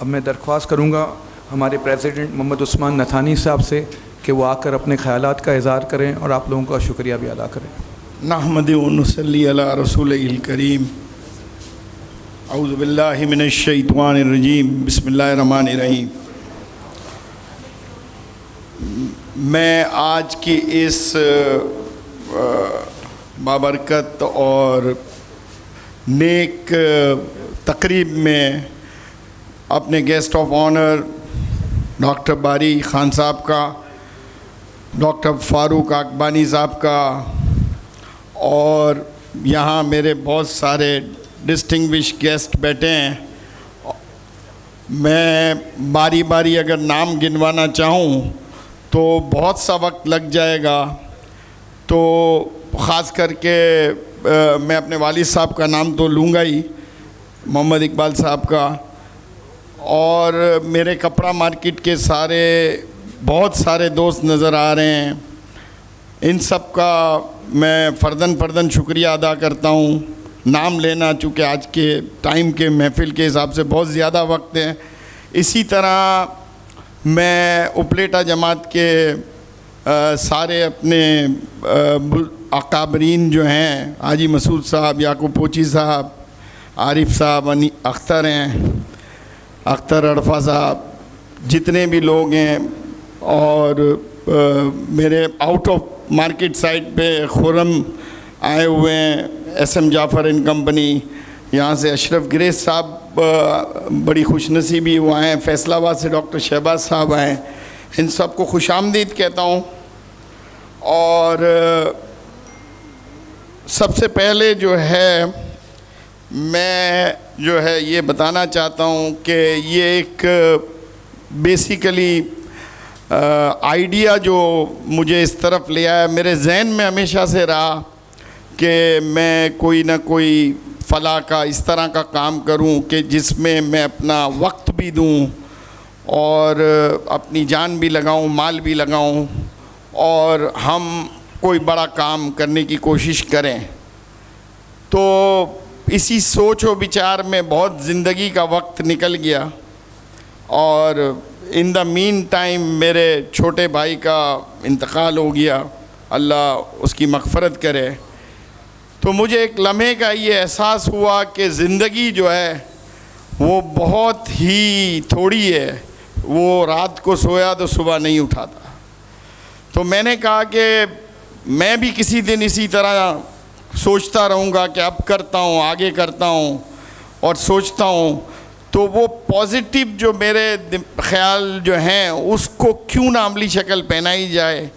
अब मैं दरख्वास्त करूँगा हमारे प्रेसिडेंट मोहम्मद उस्मान नथानी साहब से कि वो आकर अपने ख़यालात का इज़हार करें और आप लोगों का शुक्रिया भी अदा करें। नहमदु व नुसल्ली अला रसूलिल करीम। औज़ु बिल्लाहि मिनश शैतानिर रजीम। बिस्मिल्लाहिर रहमानिर रहीम। मैं आज की इस बाबरकत और नेक तकरीब में अपने गेस्ट ऑफ ऑनर डॉक्टर बारी ख़ान साहब का, डॉक्टर फ़ारूक आकबानी साहब का और यहाँ मेरे बहुत सारे डिस्टिंग्विश गेस्ट बैठे हैं। मैं बारी बारी अगर नाम गिनवाना चाहूँ तो बहुत सा वक्त लग जाएगा, तो ख़ास करके मैं अपने वालिद साहब का नाम तो लूँगा ही, मोहम्मद इकबाल साहब का, और मेरे कपड़ा मार्केट के बहुत सारे दोस्त नज़र आ रहे हैं। इन सब का मैं फ़र्दन शुक्रिया अदा करता हूँ। नाम लेना चूँकि आज के टाइम के महफ़िल के हिसाब से बहुत ज़्यादा वक्त है। इसी तरह मैं उपलेटा जमात के सारे अपने अकाबरीन जो हैं, हाजी मसूद साहब, याकूब पोची साहब, आरिफ साहब, अख्तर हैं, अख्तर अरफा साहब, जितने भी लोग हैं, और मेरे आउट ऑफ मार्केट साइड पे खुरम आए हुए हैं, SM जाफ़र एंड कंपनी, यहाँ से अशरफ ग्रेस साहब बड़ी खुशनसीबी वो आए हैं, फैसलाबाद से डॉक्टर शहबाज साहब आए, इन सब को खुशामदीद कहता हूँ। और सबसे पहले जो है मैं जो है ये बताना चाहता हूँ कि ये एक बेसिकली आइडिया जो मुझे इस तरफ ले आया, मेरे जहन में हमेशा से रहा कि मैं कोई ना कोई फ़लाह का इस तरह का काम करूं कि जिसमें मैं अपना वक्त भी दूं और अपनी जान भी लगाऊं, माल भी लगाऊं, और हम कोई बड़ा काम करने की कोशिश करें। तो इसी सोच और विचार में बहुत ज़िंदगी का वक्त निकल गया, और इन द मीन टाइम मेरे छोटे भाई का इंतकाल हो गया, अल्लाह उसकी मग़फ़रत करे। तो मुझे एक लम्हे का ये एहसास हुआ कि ज़िंदगी जो है वो बहुत ही थोड़ी है। वो रात को सोया तो सुबह नहीं उठाता। तो मैंने कहा कि मैं भी किसी दिन इसी तरह सोचता रहूँगा कि अब करता हूँ, आगे करता हूँ और सोचता हूँ, तो वो पॉजिटिव जो मेरे ख़्याल जो हैं उसको क्यों ना अमली शक्ल पहनाई जाए।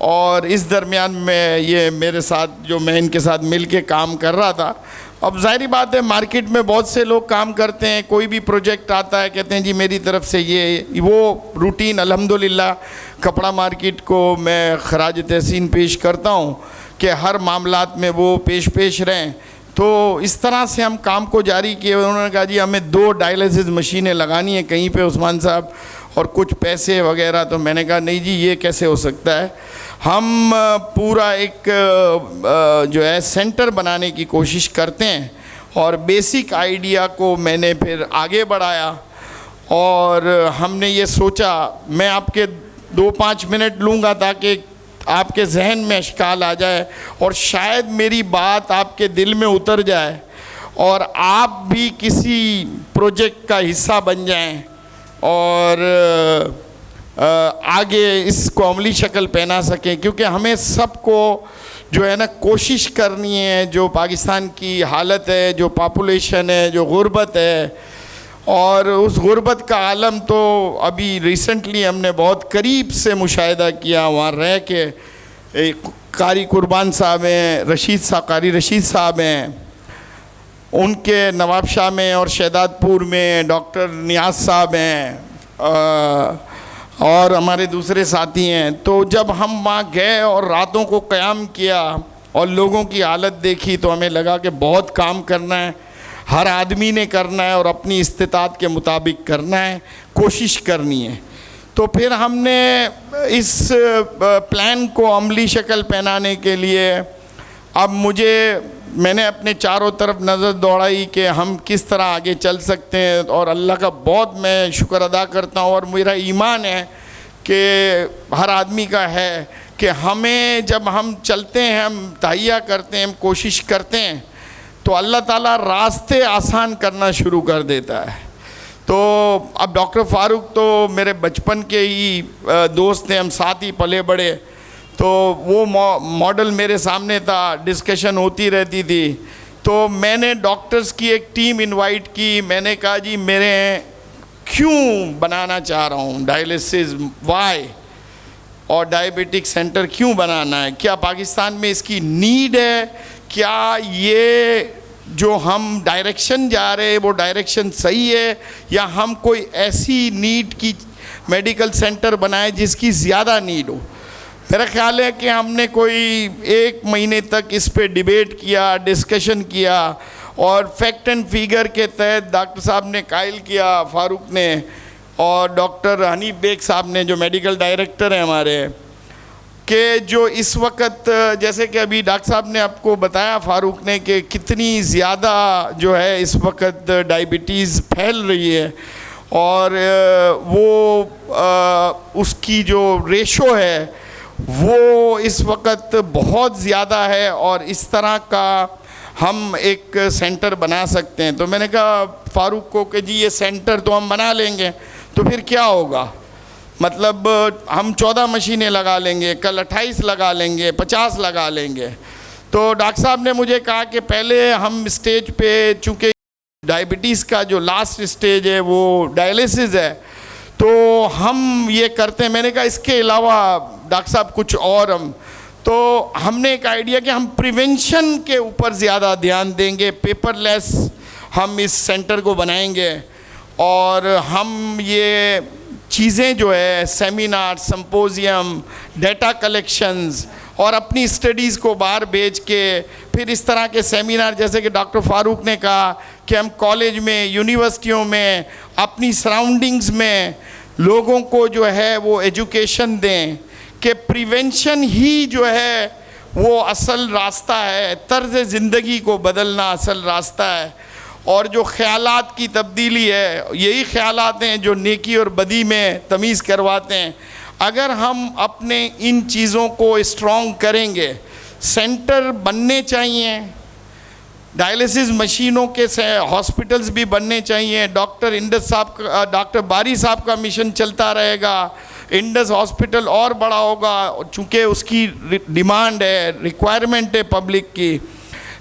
और इस दरमियान में ये मेरे साथ जो मैं इनके साथ मिल के काम कर रहा था, अब ज़ाहिरी बात है मार्केट में बहुत से लोग काम करते हैं, कोई भी प्रोजेक्ट आता है कहते हैं जी मेरी तरफ से ये वो रूटीन। अल्हम्दुलिल्लाह कपड़ा मार्केट को मैं खराज तहसीन पेश करता हूँ कि हर मामलात में वो पेश रहें। तो इस तरह से हम काम को जारी किए। उन्होंने कहा जी हमें 2 डायलिसिस मशीनें लगानी है कहीं पे उस्मान साहब, और कुछ पैसे वगैरह। तो मैंने कहा नहीं जी ये कैसे हो सकता है, हम पूरा एक जो है सेंटर बनाने की कोशिश करते हैं। और बेसिक आइडिया को मैंने फिर आगे बढ़ाया और हमने ये सोचा, मैं आपके 2-5 मिनट लूँगा ताकि आपके जहन में अश्काल आ जाए और शायद मेरी बात आपके दिल में उतर जाए और आप भी किसी प्रोजेक्ट का हिस्सा बन जाएं और आगे इसको अमली शक्ल पहना सकें। क्योंकि हमें सबको जो है ना कोशिश करनी है, जो पाकिस्तान की हालत है, जो पॉपुलेशन है, जो गुर्बत है, और उस गुर्बत का आलम तो अभी रिसेंटली हमने बहुत करीब से मुशाहिदा किया। वहाँ रह के एक कारी कुर्बान साहब हैं, कारी रशीद साहब हैं, उनके नवाबशाह में और शहदादपुर में डॉक्टर नियाज साहब हैं, और हमारे दूसरे साथी हैं। तो जब हम वहाँ गए और रातों को क़याम किया और लोगों की हालत देखी तो हमें लगा कि बहुत काम करना है, हर आदमी ने करना है और अपनी इस्तिताअत के मुताबिक करना है, कोशिश करनी है। तो फिर हमने इस प्लान को अमली शक्ल पहनाने के लिए अब मुझे मैंने अपने चारों तरफ नज़र दौड़ाई कि हम किस तरह आगे चल सकते हैं, और अल्लाह का बहुत मैं शुक्र अदा करता हूँ, और मेरा ईमान है कि हर आदमी का है कि हमें जब हम चलते हैं, हम तहैया करते हैं, हम कोशिश करते हैं, तो अल्लाह ताला रास्ते आसान करना शुरू कर देता है। तो अब डॉक्टर फ़ारूक तो मेरे बचपन के ही दोस्त हैं, हम साथ ही पले बड़े, तो वो मॉडल मेरे सामने था, डिस्कशन होती रहती थी। तो मैंने डॉक्टर्स की एक टीम इनवाइट की, मैंने कहा जी मेरे क्यों बनाना चाह रहा हूँ डायलिसिस, वाई, और डायबिटिक सेंटर क्यों बनाना है, क्या पाकिस्तान में इसकी नीड है, क्या ये जो हम डायरेक्शन जा रहे हैं वो डायरेक्शन सही है, या हम कोई ऐसी नीड की मेडिकल सेंटर बनाए जिसकी ज़्यादा नीड हो। मेरा ख्याल है कि हमने कोई 1 महीने तक इस पे डिबेट किया, डिस्कशन किया, और फैक्ट एंड फिगर के तहत डॉक्टर साहब ने कायल किया, फ़ारूक ने और डॉक्टर हनीफ बेग साहब ने जो मेडिकल डायरेक्टर हैं हमारे, कि जो इस वक्त जैसे कि अभी डॉक्टर साहब ने आपको बताया फ़ारूक ने कि कितनी ज़्यादा जो है इस वक्त डायबिटीज़ फैल रही है, और वो उसकी जो रेशो है वो इस वक्त बहुत ज़्यादा है, और इस तरह का हम एक सेंटर बना सकते हैं। तो मैंने कहा फ़ारूक को कि जी ये सेंटर तो हम बना लेंगे, तो फिर क्या होगा, मतलब हम 14 मशीनें लगा लेंगे, कल 28 लगा लेंगे, 50 लगा लेंगे। तो डॉक्टर साहब ने मुझे कहा कि पहले हम स्टेज पे, चूँकि डायबिटीज़ का जो लास्ट स्टेज है वो डायलिसिस है, तो हम ये करते हैं। मैंने कहा इसके अलावा डॉक्टर साहब कुछ और तो हमने एक आइडिया कि हम प्रिवेंशन के ऊपर ज़्यादा ध्यान देंगे, पेपरलेस हम इस सेंटर को बनाएंगे, और हम ये चीज़ें जो है सेमिनार, सिम्पोजियम, डेटा कलेक्शंस, और अपनी स्टडीज़ को बाहर भेज के फिर इस तरह के सेमिनार, जैसे कि डॉक्टर फ़ारूक ने कहा कि हम कॉलेज में, यूनिवर्सिटियों में, अपनी सराउंडिंग्स में लोगों को जो है वो एजुकेशन दें कि प्रिवेंशन ही जो है वो असल रास्ता है, तर्ज़ ज़िंदगी को बदलना असल रास्ता है, और जो ख़यालात की तब्दीली है, यही ख़यालात हैं जो नेकी और बदी में तमीज़ करवाते हैं। अगर हम अपने इन चीज़ों को स्ट्रॉन्ग करेंगे, सेंटर बनने चाहिए, डायलिसिस मशीनों के हॉस्पिटल्स भी बनने चाहिए, डॉक्टर इंडस साहब का, डॉक्टर बारी साहब का मिशन चलता रहेगा, इंडस हॉस्पिटल और बड़ा होगा, चूँकि उसकी डिमांड है, रिक्वायरमेंट है पब्लिक की।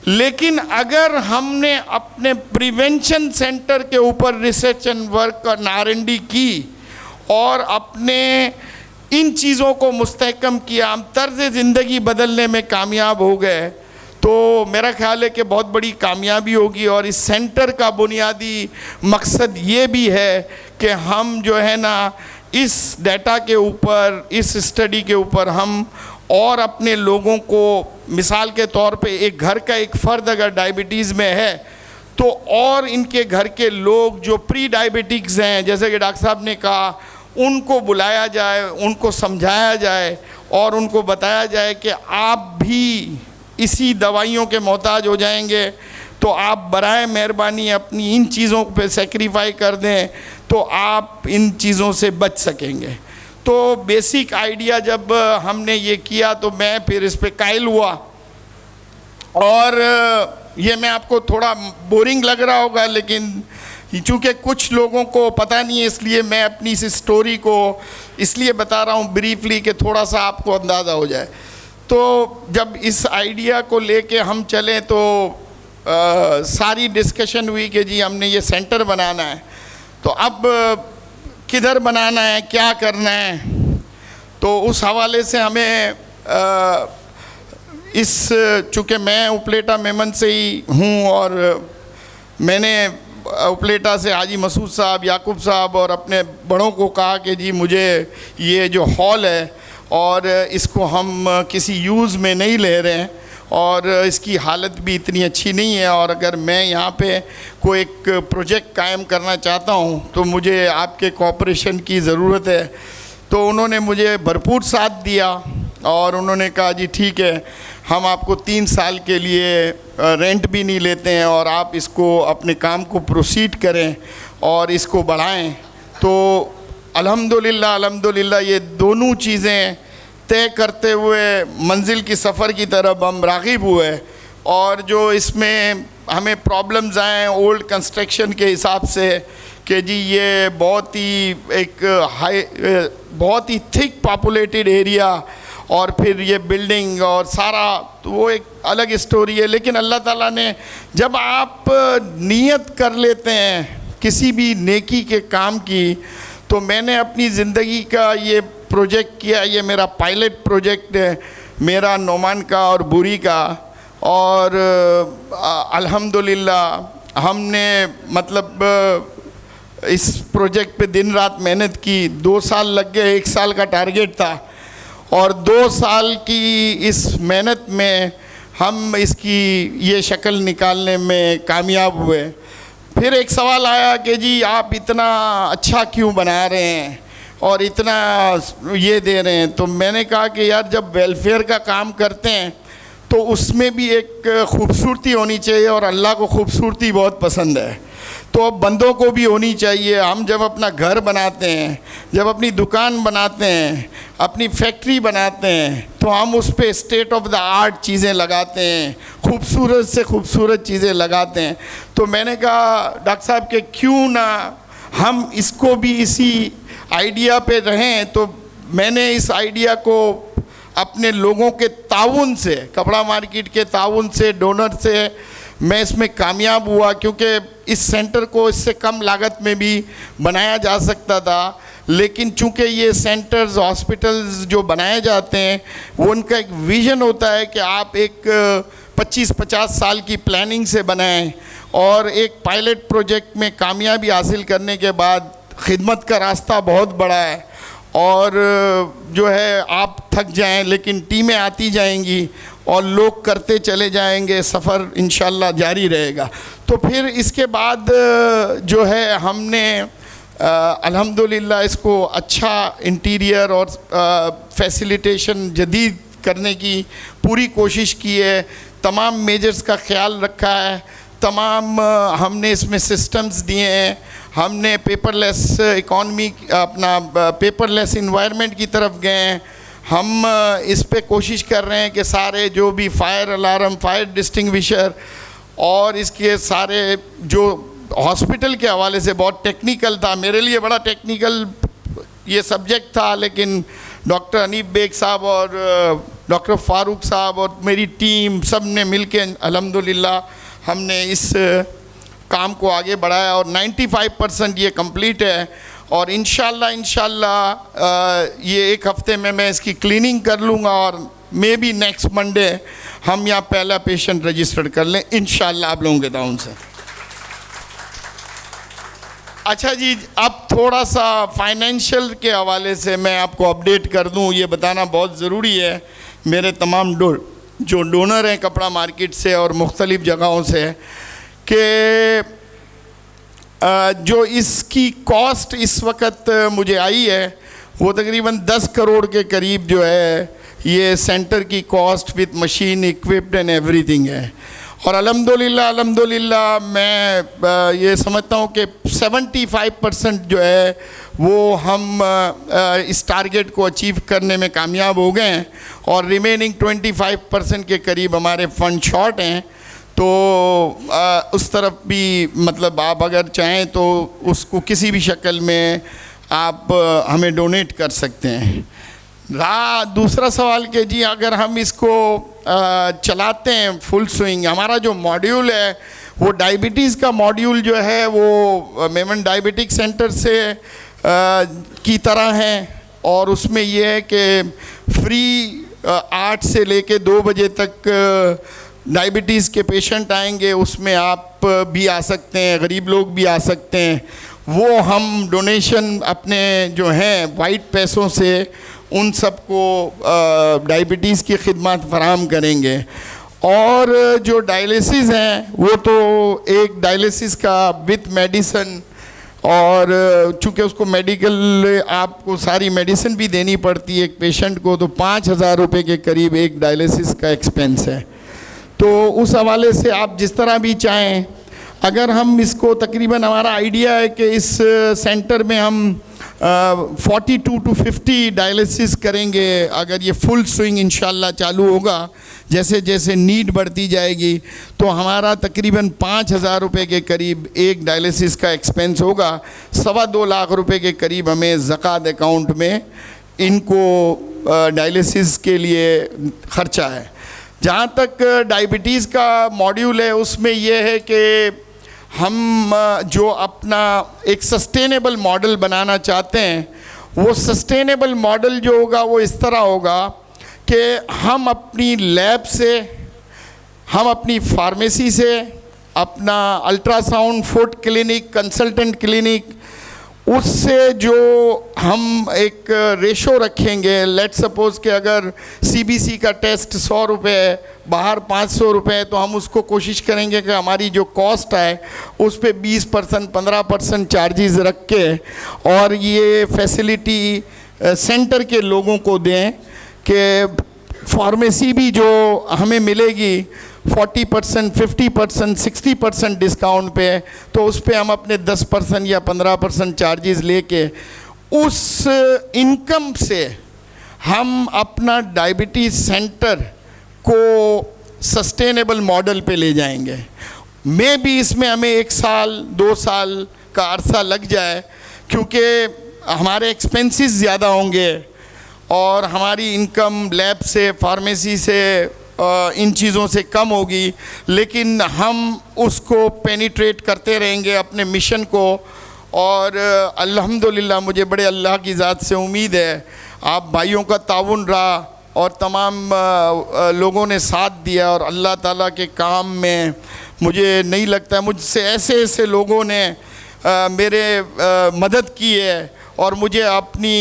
लेकिन अगर हमने अपने प्रिवेंशन सेंटर के ऊपर रिसर्च एंड वर्क और R&D की, और अपने इन चीज़ों को मुस्तहकम किया, हम तर्ज़ ज़िंदगी बदलने में कामयाब हो गए, तो मेरा ख्याल है कि बहुत बड़ी कामयाबी होगी। और इस सेंटर का बुनियादी मकसद ये भी है कि हम जो है ना इस डेटा के ऊपर, इस स्टडी के ऊपर हम और अपने लोगों को, मिसाल के तौर पे एक घर का एक फ़र्द अगर डायबिटीज़ में है, तो और इनके घर के लोग जो प्री डायबिटिक्स हैं, जैसे कि डॉक्टर साहब ने कहा, उनको बुलाया जाए, उनको समझाया जाए, और उनको बताया जाए कि आप भी इसी दवाइयों के मोहताज हो जाएंगे, तो आप बराए मेहरबानी अपनी इन चीज़ों पे सेक्रीफाई कर दें, तो आप इन चीज़ों से बच सकेंगे। तो बेसिक आइडिया जब हमने ये किया, तो मैं फिर इस पे कायल हुआ, और ये मैं आपको थोड़ा बोरिंग लग रहा होगा, लेकिन चूँकि कुछ लोगों को पता नहीं है, इसलिए मैं अपनी इस स्टोरी को इसलिए बता रहा हूँ ब्रीफली कि थोड़ा सा आपको अंदाज़ा हो जाए। तो जब इस आइडिया को लेके हम चले, तो सारी डिस्कशन हुई कि जी हमने ये सेंटर बनाना है, तो अब किधर बनाना है, क्या करना है। तो उस हवाले से हमें चूँकि मैं उपलेटा मेमन से ही हूँ, और मैंने उपलेटा से हाजी मसूद साहब, याकूब साहब और अपने बड़ों को कहा कि जी मुझे ये जो हॉल है, और इसको हम किसी यूज़ में नहीं ले रहे हैं, और इसकी हालत भी इतनी अच्छी नहीं है, और अगर मैं यहाँ पे कोई एक प्रोजेक्ट कायम करना चाहता हूँ तो मुझे आपके कोऑपरेशन की ज़रूरत है। तो उन्होंने मुझे भरपूर साथ दिया, और उन्होंने कहा जी ठीक है, हम आपको 3 साल के लिए रेंट भी नहीं लेते हैं और आप इसको अपने काम को प्रोसीड करें और इसको बढ़ाएं। तो अल्हम्दुलिल्लाह अल्हम्दुलिल्लाह ये दोनों चीज़ें तय करते हुए मंजिल की सफ़र की तरफ हम राग़िब हुए। और जो इसमें हमें प्रॉब्लम्स आए ओल्ड कंस्ट्रक्शन के हिसाब से कि जी ये बहुत ही थिक पॉपुलेटेड एरिया और फिर ये बिल्डिंग और सारा, तो वो एक अलग स्टोरी है। लेकिन अल्लाह ताला ने जब आप नीयत कर लेते हैं किसी भी नेकी के काम की, तो मैंने अपनी ज़िंदगी का ये प्रोजेक्ट किया, ये मेरा पायलट प्रोजेक्ट है, मेरा नोमान का और बुरी का। और अल्हम्दुलिल्लाह हमने मतलब इस प्रोजेक्ट पे दिन रात मेहनत की। 2 साल लग गए, 1 साल का टारगेट था और 2 साल की इस मेहनत में हम इसकी ये शक्ल निकालने में कामयाब हुए। फिर एक सवाल आया कि जी आप इतना अच्छा क्यों बना रहे हैं और इतना ये दे रहे हैं। तो मैंने कहा कि यार जब वेलफेयर का काम करते हैं तो उसमें भी एक खूबसूरती होनी चाहिए और अल्लाह को खूबसूरती बहुत पसंद है, तो अब बंदों को भी होनी चाहिए। हम जब अपना घर बनाते हैं, जब अपनी दुकान बनाते हैं, अपनी फैक्ट्री बनाते हैं, तो हम उस पर स्टेट ऑफ द आर्ट चीज़ें लगाते हैं, खूबसूरत से खूबसूरत चीज़ें लगाते हैं। तो मैंने कहा डॉक्टर साहब कि क्यों ना हम इसको भी इसी आइडिया पे रहें। तो मैंने इस आइडिया को अपने लोगों के ताउन से, कपड़ा मार्केट के ताउन से, डोनर से मैं इसमें कामयाब हुआ, क्योंकि इस सेंटर को इससे कम लागत में भी बनाया जा सकता था। लेकिन चूंकि ये सेंटर्स हॉस्पिटल्स जो बनाए जाते हैं वो उनका एक विज़न होता है कि आप एक 25-50 साल की प्लानिंग से बनाएं और एक पायलट प्रोजेक्ट में कामयाबी हासिल करने के बाद खिदमत का रास्ता बहुत बड़ा है और जो है आप थक जाएं लेकिन टीमें आती जाएंगी और लोग करते चले जाएंगे, सफ़र इंशाल्लाह जारी रहेगा। तो फिर इसके बाद जो है हमने अल्हम्दुलिल्लाह इसको अच्छा इंटीरियर और फैसिलिटेशन जदीद करने की पूरी कोशिश की है। तमाम मेजर्स का ख्याल रखा है, तमाम हमने इसमें सिस्टम्स दिए हैं। हमने पेपरलेस इकॉनमी, अपना पेपरलेस इन्वायरमेंट की तरफ गए हैं। हम इस पे कोशिश कर रहे हैं कि सारे जो भी फायर अलार्म, फायर डिस्टिंग्विशर और इसके सारे जो हॉस्पिटल के हवाले से बहुत टेक्निकल था, मेरे लिए बड़ा टेक्निकल ये सब्जेक्ट था, लेकिन डॉक्टर अनीब बेग साहब और डॉक्टर फ़ारूक साहब और मेरी टीम सब ने मिल के अल्हम्दुलिल्लाह हमने इस काम को आगे बढ़ाया और 95% ये कंप्लीट है। और इंशाल्लाह ये 1 हफ़्ते में मैं इसकी क्लीनिंग कर लूँगा और मे बी नेक्स्ट मंडे हम यहाँ पहला पेशेंट रजिस्टर्ड कर लें इंशाल्लाह आप लोगों के ताउन से। अच्छा जी, अब थोड़ा सा फाइनेंशियल के हवाले से मैं आपको अपडेट कर दूं, ये बताना बहुत ज़रूरी है। मेरे तमाम जो डोनर हैं कपड़ा मार्केट से और मुख्तलिफ़ जगहों से, कि जो इसकी कॉस्ट इस वक्त मुझे आई है वो तकरीबन 10 करोड़ के करीब जो है ये सेंटर की cost with machine equipped and everything है। और अल्हम्दुलिल्लाह मैं ये समझता हूँ कि 75% जो है वो हम इस टारगेट को अचीव करने में कामयाब हो गए हैं और रिमेनिंग 25% के करीब हमारे फ़ंड शॉर्ट हैं। तो उस तरफ भी मतलब आप अगर चाहें तो उसको किसी भी शक्ल में आप हमें डोनेट कर सकते हैं। दूसरा सवाल कि जी अगर हम इसको चलाते हैं फुल स्विंग, हमारा जो मॉड्यूल है वो डायबिटीज़ का मॉड्यूल जो है वो मेमन डायबिटिक सेंटर से की तरह है और उसमें ये है कि फ्री 8 से लेके 2 बजे तक डायबिटीज़ के पेशेंट आएंगे, उसमें आप भी आ सकते हैं, गरीब लोग भी आ सकते हैं। वो हम डोनेशन अपने जो हैं वाइट पैसों से उन सबको डायबिटीज़ की खिदमत फराहम करेंगे। और जो डायलिसिस हैं वो तो एक डायलिसिस का विथ मेडिसन और चूँकि उसको मेडिकल आपको सारी मेडिसिन भी देनी पड़ती है एक पेशेंट को, तो 5,000 रुपये के करीब एक डायलिसिस का एक्सपेंस है। तो उस हवाले से आप जिस तरह भी चाहें, अगर हम इसको तकरीबन, हमारा आइडिया है कि इस सेंटर में हम 42 to 50 डायलिसिस करेंगे अगर ये फुल स्विंग इंशाल्लाह चालू होगा। जैसे जैसे नीड बढ़ती जाएगी तो हमारा तकरीबन 5,000 रुपये के करीब एक डायलिसिस का एक्सपेंस होगा। 2.25 लाख रुपए के करीब हमें ज़कात अकाउंट में इनको डायलिसिस के लिए ख़र्चा है। जहाँ तक डायबिटीज़ का मॉड्यूल है, उसमें यह है कि हम जो अपना एक सस्टेनेबल मॉडल बनाना चाहते हैं, वो सस्टेनेबल मॉडल जो होगा वो इस तरह होगा कि हम अपनी लैब से, हम अपनी फार्मेसी से, अपना ultrasound, foot clinic, consultant clinic, उससे जो हम एक रेशो रखेंगे, लेट सपोज़ कि अगर सीबीसी का टेस्ट 100 रुपये है, बाहर 500 रुपये है, तो हम उसको कोशिश करेंगे कि हमारी जो कॉस्ट है उस पे 20% 15% चार्जेस रख के और ये फैसिलिटी सेंटर के लोगों को दें कि फार्मेसी भी जो हमें मिलेगी 40%, 50%, 60% डिस्काउंट पे, तो उस पे हम अपने 10% या 15% चार्जेस लेके उस इनकम से हम अपना डायबिटीज़ सेंटर को सस्टेनेबल मॉडल पे ले जाएंगे। मे भी इसमें हमें 1 साल 2 साल का अरसा लग जाए, क्योंकि हमारे एक्सपेंसेस ज़्यादा होंगे और हमारी इनकम लैब से, फार्मेसी से, इन चीज़ों से कम होगी, लेकिन हम उसको पेनिट्रेट करते रहेंगे अपने मिशन को। और अल्हम्दुलिल्लाह मुझे बड़े अल्लाह की ज़ात से उम्मीद है, आप भाइयों का ताउन रहा और तमाम लोगों ने साथ दिया और अल्लाह ताला के काम में मुझे नहीं लगता, मुझसे ऐसे ऐसे लोगों ने मेरे मदद की है और मुझे अपनी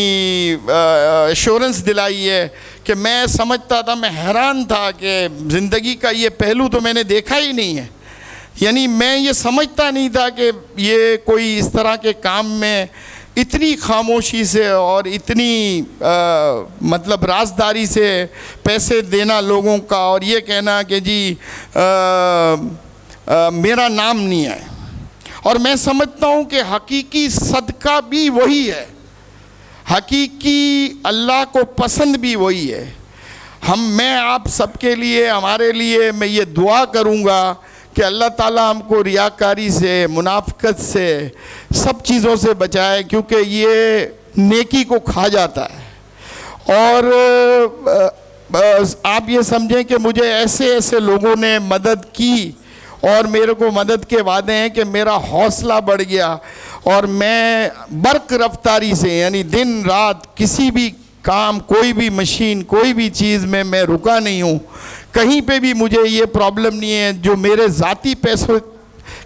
एश्योरेंस दिलाई है कि मैं समझता था, मैं हैरान था कि ज़िंदगी का ये पहलू तो मैंने देखा ही नहीं है। यानी मैं ये समझता नहीं था कि ये कोई इस तरह के काम में इतनी खामोशी से और इतनी मतलब राजदारी से पैसे देना लोगों का, और ये कहना कि जी मेरा नाम नहीं है। और मैं समझता हूँ कि हकीकी सदका भी वही है, हकीकी अल्लाह को पसंद भी वही है। मैं आप सबके लिए, हमारे लिए मैं ये दुआ करूँगा कि अल्लाह ताला हमको रियाकारी से, मुनाफिकत से, सब चीज़ों से बचाए, क्योंकि ये नेकी को खा जाता है। और आप ये समझें कि मुझे ऐसे ऐसे लोगों ने मदद की और मेरे को मदद के वादे हैं कि मेरा हौसला बढ़ गया और मैं बर्क रफ्तारी से, यानी दिन रात किसी भी काम, कोई भी मशीन, कोई भी चीज़ में मैं रुका नहीं हूँ। कहीं पे भी मुझे ये प्रॉब्लम नहीं है, जो मेरे ज़ाती पैसों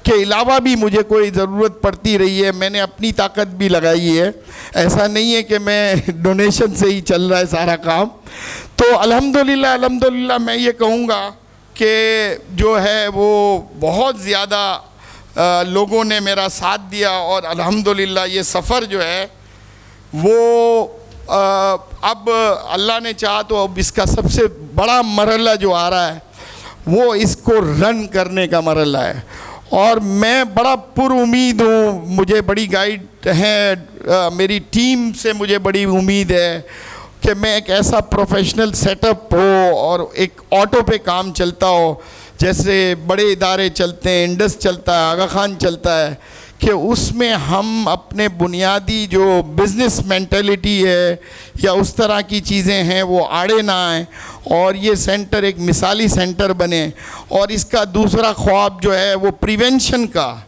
के अलावा भी मुझे कोई ज़रूरत पड़ती रही है, मैंने अपनी ताकत भी लगाई है। ऐसा नहीं है कि मैं डोनेशन से ही चल रहा है सारा काम। तो अल्हम्दुलिल्लाह अल्हम्दुलिल्लाह मैं ये कहूँगा कि जो है वो बहुत ज़्यादा लोगों ने मेरा साथ दिया और अल्हम्दुलिल्लाह ये सफ़र जो है वो अब अल्लाह ने चाहा तो अब इसका सबसे बड़ा मरहला जो आ रहा है वो इसको रन करने का मरहला है। और मैं बड़ा पुरुमीद हूँ, मुझे बड़ी गाइड है, मेरी टीम से मुझे बड़ी उम्मीद है कि मैं एक ऐसा प्रोफेशनल सेटअप हो और एक ऑटो पे काम चलता हो, जैसे बड़े इदारे चलते हैं, इंडस चलता है, आगा खान चलता है, कि उसमें हम अपने बुनियादी जो बिज़नेस मेंटालिटी है या उस तरह की चीज़ें हैं वो आड़े ना आएँ और ये सेंटर एक मिसाली सेंटर बने। और इसका दूसरा ख्वाब जो है वो प्रिवेंशन का।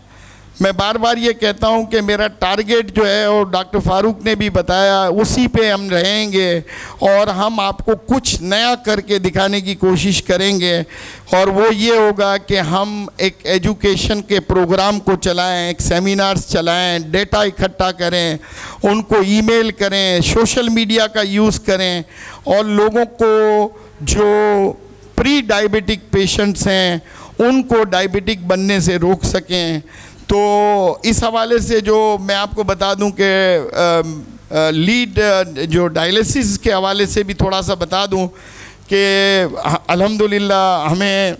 मैं बार बार ये कहता हूँ कि मेरा टारगेट जो है, और डॉक्टर फ़ारूक ने भी बताया, उसी पे हम रहेंगे और हम आपको कुछ नया करके दिखाने की कोशिश करेंगे। और वो ये होगा कि हम एक एजुकेशन के प्रोग्राम को चलाएं, एक सेमिनार्स चलाएं, डेटा इकट्ठा करें, उनको ईमेल करें, सोशल मीडिया का यूज़ करें और लोगों को जो प्री डायबिटिक पेशेंट्स हैं उनको डायबिटिक बनने से रोक सकें, तो इस हवाले से जो मैं आपको बता दूं कि लीड जो डायलिसिस के हवाले से भी थोड़ा सा बता दूं कि अल्हम्दुलिल्लाह हमें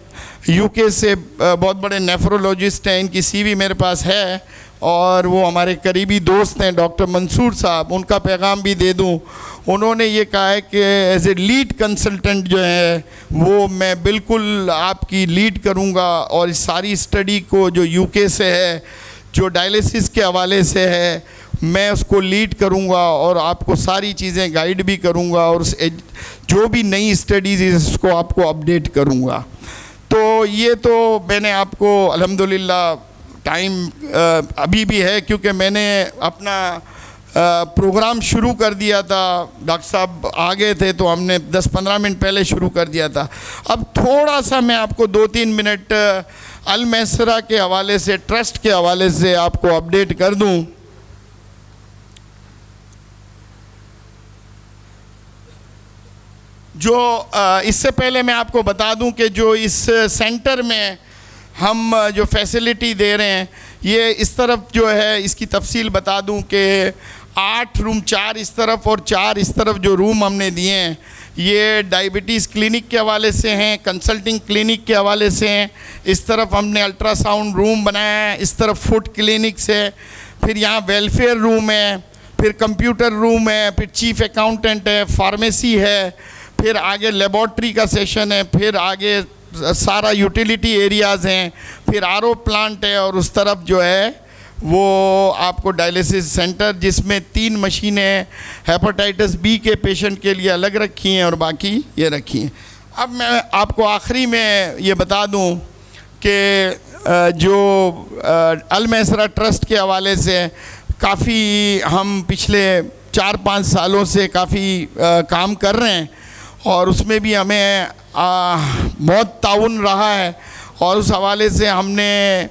यूके से बहुत बड़े नेफ्रोलॉजिस्ट हैं, इनकी सीवी मेरे पास है, और वो हमारे करीबी दोस्त हैं डॉक्टर मंसूर साहब, उनका पैगाम भी दे दूं। उन्होंने ये कहा है कि एज ए लीड कंसल्टेंट जो है वो मैं बिल्कुल आपकी लीड करूंगा, और इस सारी स्टडी को जो यूके से है, जो डायलिसिस के हवाले से है, मैं उसको लीड करूंगा और आपको सारी चीज़ें गाइड भी करूंगा, और जो भी नई स्टडीज़ इसको आपको अपडेट करूंगा। तो ये तो मैंने आपको अल्हम्दुलिल्लाह टाइम अभी भी है, क्योंकि मैंने अपना प्रोग्राम शुरू कर दिया था, डॉक्टर साहब आ गए थे तो हमने 10-15 मिनट पहले शुरू कर दिया था। अब थोड़ा सा मैं आपको 2-3 मिनट अल मैसरा के हवाले से, ट्रस्ट के हवाले से आपको अपडेट कर दूं। जो इससे पहले मैं आपको बता दूं कि जो इस सेंटर में हम जो फैसिलिटी दे रहे हैं, ये इस तरफ जो है इसकी तफसील बता दूं कि 8 रूम, 4 इस तरफ और 4 इस तरफ जो रूम हमने दिए हैं, ये डायबिटीज़ क्लिनिक के हवाले से हैं, कंसल्टिंग क्लिनिक के हवाले से हैं। इस तरफ हमने अल्ट्रासाउंड रूम बनाया है, इस तरफ फूड क्लिनिक्स है, फिर यहाँ वेलफेयर रूम है, फिर कंप्यूटर रूम है, फिर चीफ अकाउंटेंट है, फार्मेसी है, फिर आगे लेबॉर्ट्री का सेशन है, फिर आगे सारा यूटिलिटी एरियाज़ हैं, फिर आरओ प्लांट है, और उस तरफ जो है वो आपको डायलिसिस सेंटर, जिसमें 3 मशीनें हेपेटाइटिस बी के पेशेंट के लिए अलग रखी हैं और बाकी ये रखी हैं। अब मैं आपको आखिरी में ये बता दूं कि जो अल मैसरा ट्रस्ट के हवाले से काफ़ी हम पिछले 4-5 सालों से काफ़ी काम कर रहे हैं, और उसमें भी हमें बहुत ताउन रहा है, और उस हवाले से हमने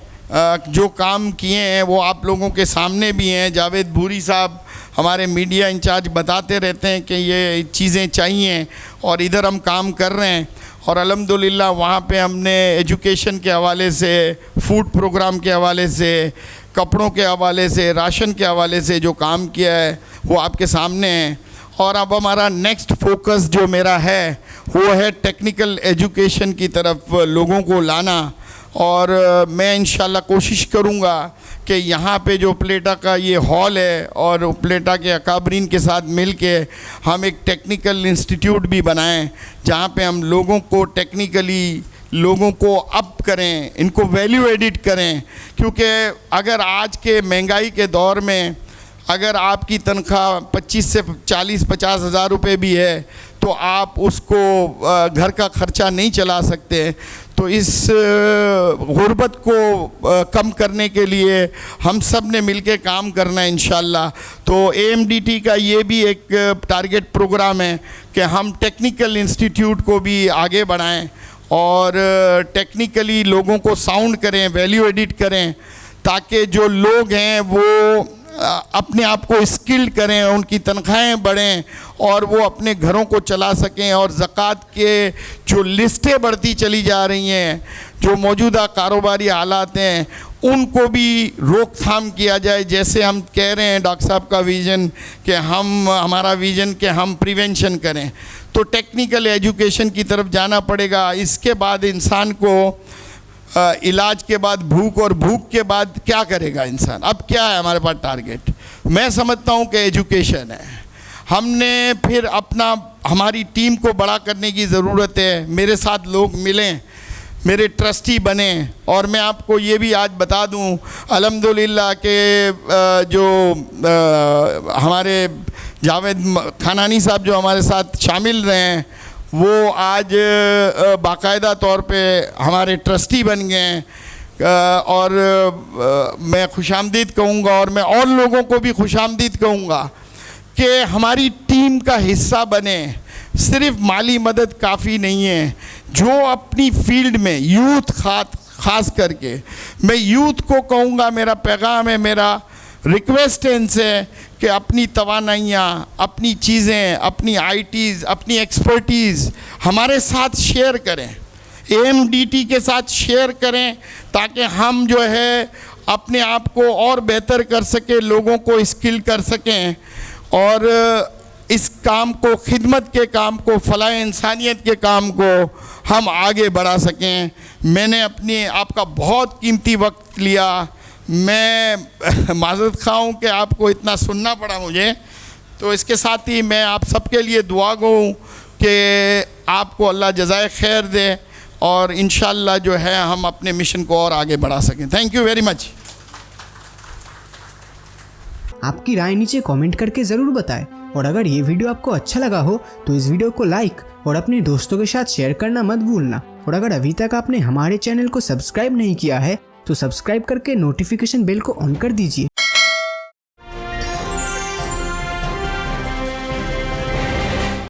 जो काम किए हैं वो आप लोगों के सामने भी हैं। जावेद भूरी साहब हमारे मीडिया इंचार्ज बताते रहते हैं कि ये चीज़ें चाहिए, और इधर हम काम कर रहे हैं। और अल्हम्दुलिल्लाह वहाँ पे हमने एजुकेशन के हवाले से, फूड प्रोग्राम के हवाले से, कपड़ों के हवाले से, राशन के हवाले से जो काम किया है वो आपके सामने है। और अब हमारा नेक्स्ट फोकस जो मेरा है वो है टेक्निकल एजुकेशन की तरफ लोगों को लाना, और मैं इंशाल्लाह कोशिश करूँगा कि यहाँ पे जो प्लेटा का ये हॉल है, और प्लेटा के अकाबरीन के साथ मिल के हम एक टेक्निकल इंस्टीट्यूट भी बनाएं, जहाँ पे हम लोगों को टेक्निकली लोगों को अप करें, इनको वैल्यू एडिट करें। क्योंकि अगर आज के महंगाई के दौर में अगर आपकी तनख्वाह 25 से 40-50 हज़ार रुपये भी है, तो आप उसको घर का ख़र्चा नहीं चला सकते। तो इस गुर्बत को कम करने के लिए हम सब ने मिल के काम करना है इंशाल्लाह। तो AMDT का ये भी एक टारगेट प्रोग्राम है कि हम टेक्निकल इंस्टीट्यूट को भी आगे बढ़ाएं, और टेक्निकली लोगों को साउंड करें, वैल्यू एडिट करें, ताकि जो लोग हैं वो अपने आप को स्किल्ड करें, उनकी तनख्वाहें बढ़ें, और वो अपने घरों को चला सकें। और ज़कात के जो लिस्टें बढ़ती चली जा रही हैं, जो मौजूदा कारोबारी हालात हैं, उनको भी रोकथाम किया जाए। जैसे हम कह रहे हैं डॉक्टर साहब का विज़न कि हमारा विज़न कि हम प्रिवेंशन करें, तो टेक्निकल एजुकेशन की तरफ जाना पड़ेगा। इसके बाद इंसान को इलाज के बाद भूख, और भूख के बाद क्या करेगा इंसान? अब क्या है हमारे पास टारगेट? मैं समझता हूँ कि एजुकेशन है। हमने फिर हमारी टीम को बड़ा करने की ज़रूरत है। मेरे साथ लोग मिलें, मेरे ट्रस्टी बने। और मैं आपको ये भी आज बता दूं अल्हम्दुलिल्लाह के जो हमारे जावेद खानानी साहब जो हमारे साथ शामिल रहे हैं, वो आज बाकायदा तौर पे हमारे ट्रस्टी बन गए हैं। और मैं खुशामदीद कहूँगा, और मैं और लोगों को भी खुशामदीद कहूँगा कि हमारी टीम का हिस्सा बने। सिर्फ माली मदद काफ़ी नहीं है। जो अपनी फील्ड में यूथ ख़ास करके मैं यूथ को कहूँगा, मेरा पैगाम है, मेरा रिक्वेस्ट है इनसे कि अपनी तवानाइयाँ, अपनी चीज़ें, अपनी आईटीज़, अपनी एक्सपर्टीज़ हमारे साथ शेयर करें, AMDT के साथ शेयर करें, ताकि हम जो है अपने आप को और बेहतर कर सकें, लोगों को स्किल कर सकें और इस काम को, खिदमत के काम को, फलाह इंसानियत के काम को हम आगे बढ़ा सकें। मैंने अपनी आपका बहुत कीमती वक्त लिया, मैं माज़रत ख़्वाह हूँ कि आपको इतना सुनना पड़ा मुझे। तो इसके साथ ही मैं आप सबके लिए दुआ गो हूँ कि आपको अल्लाह जज़ाए खैर दे और इंशाअल्लाह जो है हम अपने मिशन को और आगे बढ़ा सकें। Thank you very much. आपकी राय नीचे कमेंट करके ज़रूर बताएं और अगर ये वीडियो आपको अच्छा लगा हो तो इस वीडियो को लाइक और अपने दोस्तों के साथ शेयर करना मत भूलना। और अगर अभी तक आपने हमारे चैनल को सब्सक्राइब नहीं किया है तो सब्सक्राइब करके नोटिफिकेशन बेल को ऑन कर दीजिए।